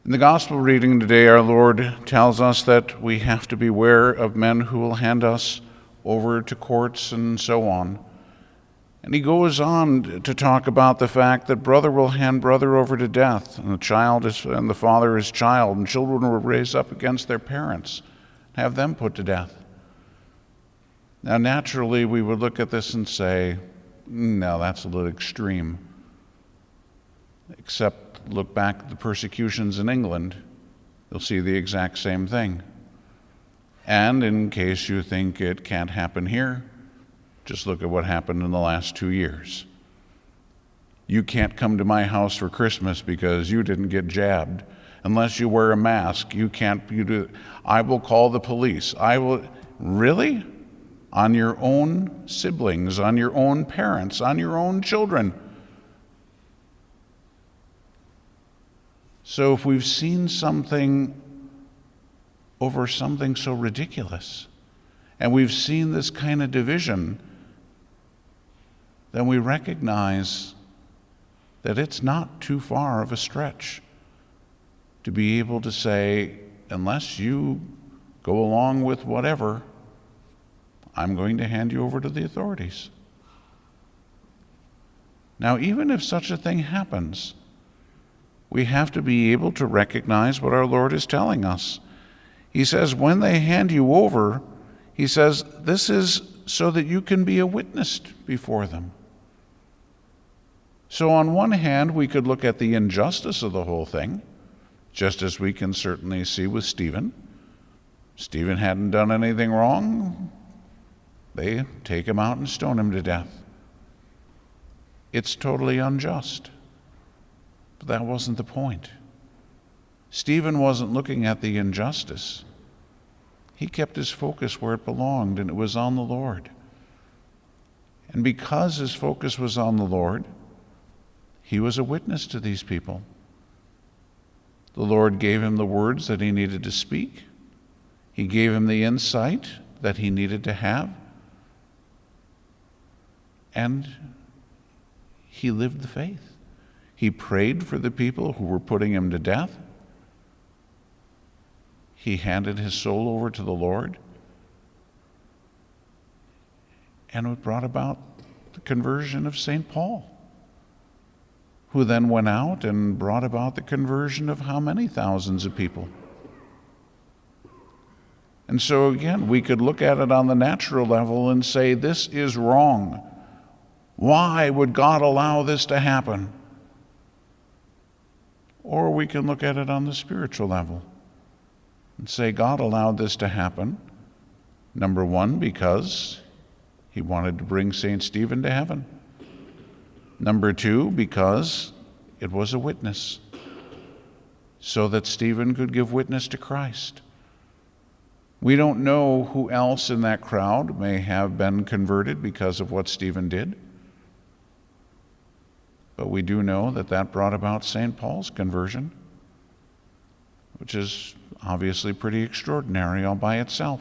In the gospel reading today, our Lord tells us that we have to beware of men who will hand us over to courts and so on. And he goes on to talk about the fact that brother will hand brother over to death, and the father his child, and children will raise up against their parents, have them put to death. Now, naturally, we would look at this and say, no, that's a little extreme. Except look back at the persecutions in England, you'll see the exact same thing. And in case you think it can't happen here, just look at what happened in the last 2 years. You can't come to my house for Christmas because you didn't get jabbed. Unless you wear a mask, I will call the police. Really? On your own siblings, on your own parents, on your own children. So if we've seen something over something so ridiculous, and we've seen this kind of division, then we recognize that it's not too far of a stretch to be able to say, unless you go along with whatever, I'm going to hand you over to the authorities. Now, even if such a thing happens, we have to be able to recognize what our Lord is telling us. He says, when they hand you over, he says, this is so that you can be a witness before them. So on one hand, we could look at the injustice of the whole thing, just as we can certainly see with Stephen. Stephen hadn't done anything wrong. They take him out and stone him to death. It's totally unjust. But that wasn't the point. Stephen wasn't looking at the injustice. He kept his focus where it belonged, and it was on the Lord. And because his focus was on the Lord, he was a witness to these people. The Lord gave him the words that he needed to speak. He gave him the insight that he needed to have. And he lived the faith. He prayed for the people who were putting him to death. He handed his soul over to the Lord. And it brought about the conversion of St. Paul, who then went out and brought about the conversion of how many thousands of people? And so again, we could look at it on the natural level and say, this is wrong. Why would God allow this to happen? Or we can look at it on the spiritual level and say, God allowed this to happen, number one, because he wanted to bring St. Stephen to heaven. Number two, because it was a witness, so that Stephen could give witness to Christ. We don't know who else in that crowd may have been converted because of what Stephen did. But we do know that that brought about St. Paul's conversion, which is obviously pretty extraordinary all by itself.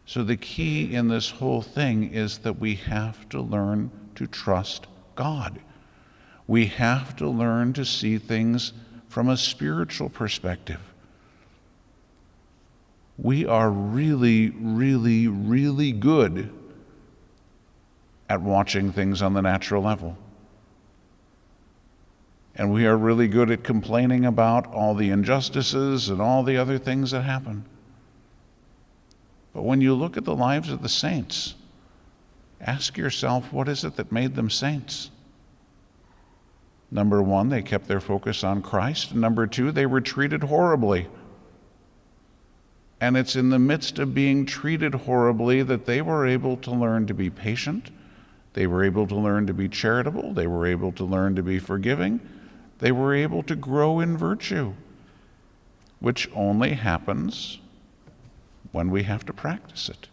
So the key in this whole thing is that we have to learn to trust God. We have to learn to see things from a spiritual perspective. We are really, really, really good at watching things on the natural level. And we are really good at complaining about all the injustices and all the other things that happen. But when you look at the lives of the saints, ask yourself, what is it that made them saints? Number one, they kept their focus on Christ. Number two, they were treated horribly. And it's in the midst of being treated horribly that they were able to learn to be patient. They were able to learn to be charitable. They were able to learn to be forgiving. They were able to grow in virtue, which only happens when we have to practice it.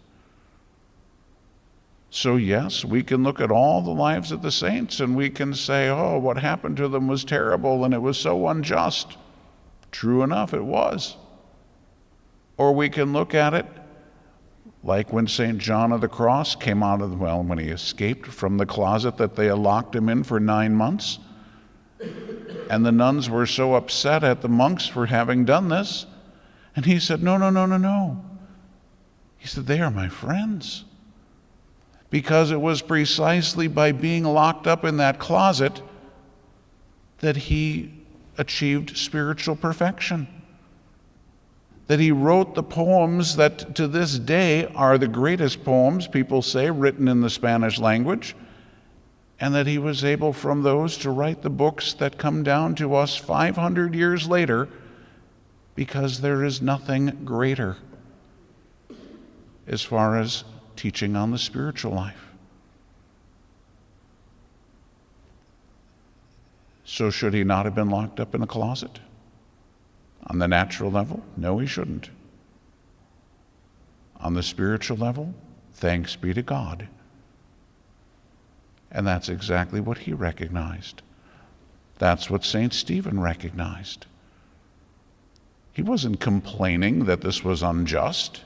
So yes, we can look at all the lives of the saints and we can say, oh, what happened to them was terrible and it was so unjust. True enough, it was. Or we can look at it like when St. John of the Cross came out of, when he escaped from the closet that they had locked him in for 9 months. and the nuns were so upset at the monks for having done this. And he said, no, no, no, no, no. He said, they are my friends. Because it was precisely by being locked up in that closet that he achieved spiritual perfection. That he wrote the poems that to this day are the greatest poems, people say, written in the Spanish language, and that he was able from those to write the books that come down to us 500 years later, because there is nothing greater as far as teaching on the spiritual life. So should he not have been locked up in a closet? On the natural level, no, he shouldn't. On the spiritual level, thanks be to God. And that's exactly what he recognized. That's what St. Stephen recognized. He wasn't complaining that this was unjust.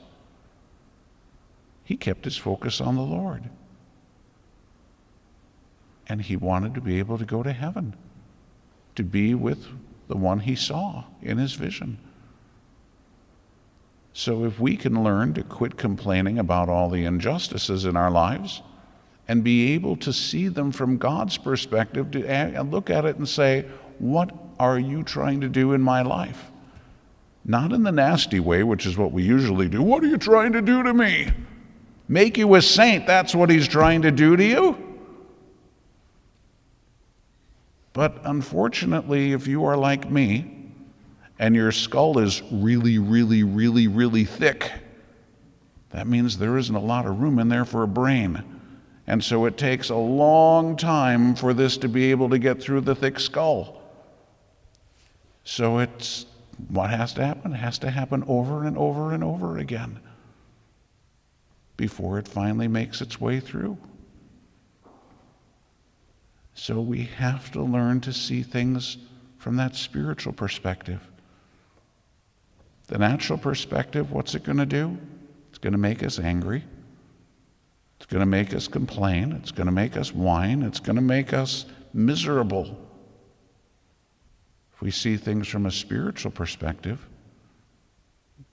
He kept his focus on the Lord. And he wanted to be able to go to heaven, to be with the one he saw in his vision. So if we can learn to quit complaining about all the injustices in our lives and be able to see them from God's perspective, to look at it and say, what are you trying to do in my life? Not in the nasty way, which is what we usually do. What are you trying to do to me? Make you a saint, that's what he's trying to do to you. But unfortunately, if you are like me, and your skull is really, really, really, really thick, that means there isn't a lot of room in there for a brain. And so it takes a long time for this to be able to get through the thick skull. So it's what has to happen? It has to happen over and over and over again before it finally makes its way through. So we have to learn to see things from that spiritual perspective. The natural perspective, what's it going to do? It's going to make us angry. It's going to make us complain. It's going to make us whine. It's going to make us miserable. If we see things from a spiritual perspective,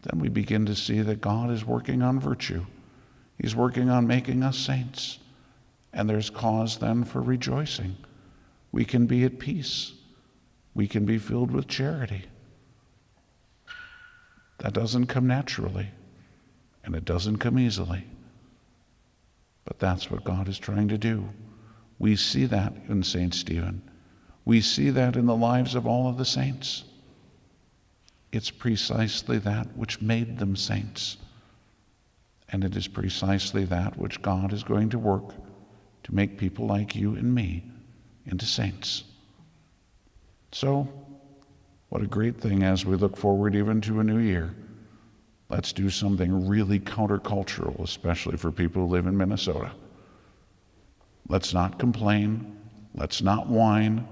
then we begin to see that God is working on virtue. He's working on making us saints. And there's cause then for rejoicing. We can be at peace. We can be filled with charity. That doesn't come naturally, and it doesn't come easily. But that's what God is trying to do. We see that in St. Stephen. We see that in the lives of all of the saints. It's precisely that which made them saints. And it is precisely that which God is going to work to make people like you and me into saints. So, what a great thing as we look forward even to a new year. Let's do something really countercultural, especially for people who live in Minnesota. Let's not complain. Let's not whine.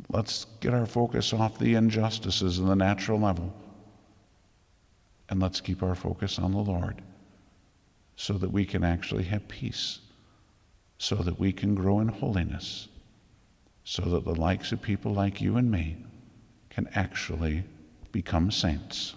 Let's get our focus off the injustices in the natural level. And let's keep our focus on the Lord so that we can actually have peace, so that we can grow in holiness, so that the likes of people like you and me can actually become saints.